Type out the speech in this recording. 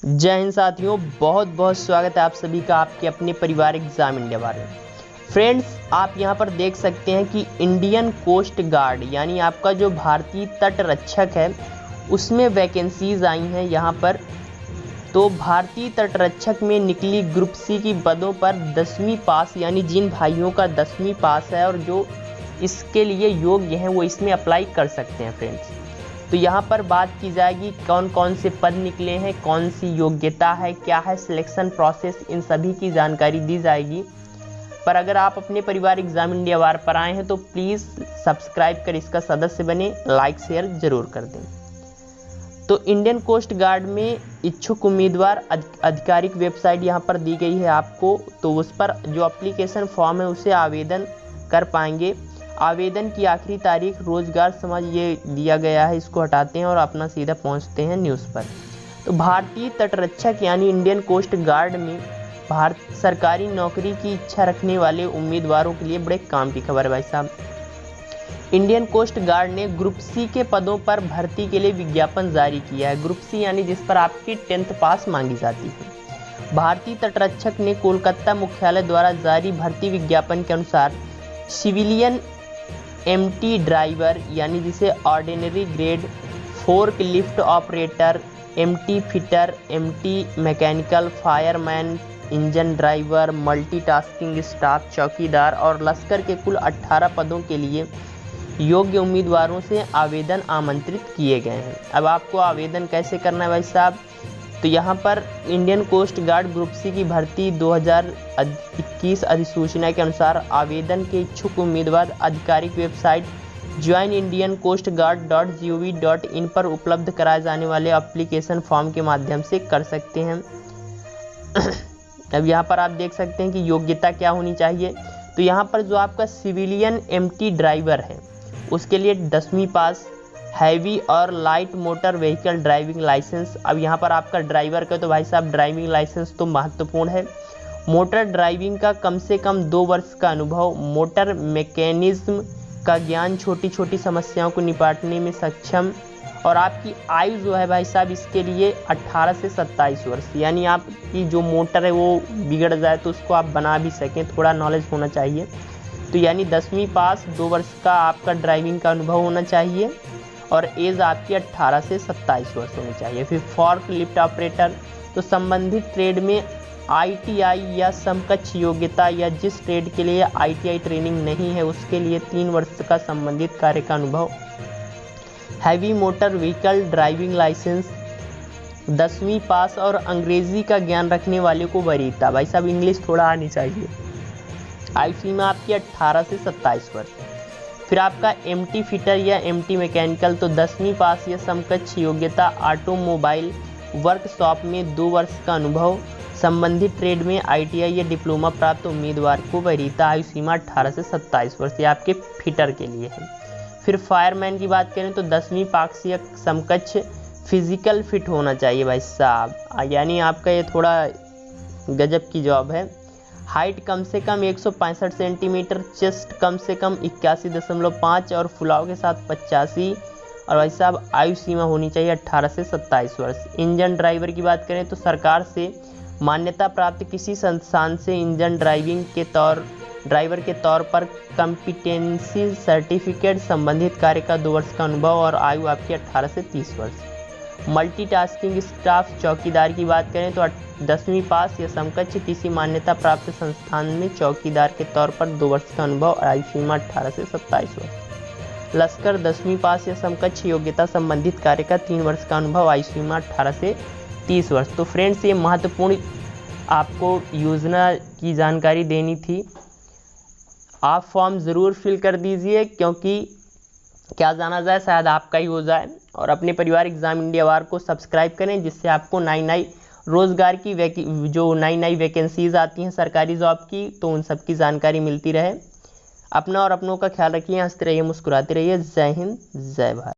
जय हिंद साथियों, बहुत बहुत स्वागत है आप सभी का आपके अपने परिवार एग्जाम इंडिया बारे में। फ्रेंड्स, आप यहां पर देख सकते हैं कि इंडियन कोस्ट गार्ड यानी आपका जो भारतीय तट रक्षक है उसमें वैकेंसीज आई हैं यहां पर। तो भारतीय तट रक्षक में निकली ग्रुप सी की पदों पर 10वीं पास यानी जिन भाइयों का 10वीं पास है और जो इसके लिए योग्य हैं वो इसमें अप्लाई कर सकते हैं। फ्रेंड्स, तो यहाँ पर बात की जाएगी कौन कौन से पद निकले हैं, कौन सी योग्यता है, क्या है सिलेक्शन प्रोसेस, इन सभी की जानकारी दी जाएगी। पर अगर आप अपने परिवार एग्जाम इंडिया वार पर आए हैं तो प्लीज़ सब्सक्राइब कर इसका सदस्य बने, लाइक शेयर जरूर कर दें। तो इंडियन कोस्ट गार्ड में इच्छुक उम्मीदवार आधिकारिक वेबसाइट यहाँ पर दी गई है आपको, तो उस पर जो एप्लीकेशन फॉर्म है उसे आवेदन कर पाएंगे। आवेदन की आखिरी तारीख रोजगार समाज ये दिया गया है, इसको हटाते हैं और अपना सीधा पहुंचते हैं न्यूज़ पर। तो भारतीय तटरक्षक यानी इंडियन कोस्ट गार्ड में भारत सरकारी नौकरी की इच्छा रखने वाले उम्मीदवारों के लिए बड़े काम की खबर है भाई साहब। इंडियन कोस्ट गार्ड ने ग्रुप सी के पदों पर भर्ती के लिए विज्ञापन जारी किया है। ग्रुप सी यानी जिस पर आपकी 10th पास मांगी जाती है। भारतीय तटरक्षक ने कोलकाता मुख्यालय द्वारा जारी भर्ती विज्ञापन के अनुसार सिविलियन एमटी ड्राइवर यानी जिसे ordinary grade, fork lift operator, MT fitter, MT mechanical, fireman, engine driver, multitasking staff, चौकीदार और लश्कर के कुल 18 पदों के लिए योग्य उम्मीदवारों से आवेदन आमंत्रित किए गए हैं। अब आपको आवेदन कैसे करना है भाई साहब, तो यहाँ पर Indian coast guard group C की भर्ती 2021 अधिसूचना के अनुसार आवेदन के इच्छुक उम्मीदवार आधिकारिक वेबसाइट joinindiancoastguard.gov.in पर उपलब्ध कराए जाने वाले एप्लीकेशन फॉर्म के माध्यम से कर सकते हैं। अब यहाँ पर आप देख सकते हैं कि योग्यता क्या होनी चाहिए। तो यहाँ पर जो आपका सिविलियन एमटी ड्राइवर है उसके लिए 10वीं पास, हैवी और light motor vehicle driving licence. अब यहाँ पर आपका ड्राइवर का तो भाई साहब ड्राइविंग लाइसेंस तो महत्वपूर्ण है। मोटर ड्राइविंग का कम से कम 2 वर्ष का अनुभव, मोटर मैकेनिज्म का ज्ञान, छोटी छोटी समस्याओं को निपटने में सक्षम। और आपकी आयु जो है भाई साहब इसके लिए 18 से 27 वर्ष, यानी आपकी जो मोटर है वो बिगड़ जाए तो उसको आप बना भी सकें, थोड़ा नॉलेज होना चाहिए। तो यानी 10वीं पास, 2 वर्ष का आपका ड्राइविंग का अनुभव होना चाहिए और एज आपकी 18 से 27 वर्ष होनी चाहिए। फिर फॉर्क लिफ्ट ऑपरेटर, तो संबंधित ट्रेड में आईटीआई या समकक्ष योग्यता या जिस ट्रेड के लिए आईटीआई ट्रेनिंग नहीं है उसके लिए 3 वर्ष का संबंधित कार्य का अनुभव। Heavy motor vehicle driving licence, 10वीं पास और अंग्रेजी का ज्ञान रखने वाले को वरीयता, भाई साहब इंग्लिश थोड़ा आनी चाहिए। आयु सीमा आपकी 18 से 27 वर्ष। फिर आपका एमटी फिटर या एमटी मैकेनिकल, तो 10वीं पास या समकक्ष योग्यता, ऑटोमोबाइल वर्कशॉप में 2 वर्ष का अनुभव, संबंधित ट्रेड में आईटीआई या डिप्लोमा प्राप्त उम्मीदवार को वरीयता। आयु सीमा 18 से 27 वर्ष, ये आपके फिटर के लिए है। फिर फायरमैन की बात करें तो 10वीं पास या समकक्ष फिजिकल फिट होना चाहिए भाई साहब, यानी आपका ये थोड़ा गजब की जॉब है। हाइट कम से कम 165 सेंटीमीटर, चेस्ट कम से कम 81.5 और फुलाव के साथ 85। और भाई साहब आयु सीमा होनी चाहिए 18 से 27 वर्ष। इंजन ड्राइवर की बात करें तो सरकार से मान्यता प्राप्त किसी संस्थान से इंजन ड्राइवर के तौर पर कॉम्पिटेंसी सर्टिफिकेट, संबंधित कार्य का 2 वर्ष का अनुभव और आयु आपकी 18 से 30 वर्ष। मल्टीटास्किंग स्टाफ चौकीदार की बात करें तो 10वीं पास या समकक्ष किसी मान्यता प्राप्त संस्थान में चौकीदार के तौर पर 2 वर्ष का अनुभव, आयु सीमा 18 से 27 वर्ष। लश्कर 10वीं पास या समकक्ष योग्यता, संबंधित कार्य का 3 वर्ष का अनुभव, आयु सीमा 18 से 30 वर्ष। तो फ्रेंड्स, ये महत्वपूर्ण आपको योजना की जानकारी देनी थी। आप फॉर्म ज़रूर फिल कर दीजिए क्योंकि क्या जाना जाए शायद आपका ही हो जाए। और अपने परिवार एग्जाम इंडिया वार को सब्सक्राइब करें जिससे आपको नई रोज़गार की जो नई वैकेंसीज आती हैं सरकारी जॉब की, तो उन सब की जानकारी मिलती रहे। अपना और अपनों का ख्याल रखिए, हंसते रहिए, मुस्कुराते रहिए। जय हिंद, जय भारत।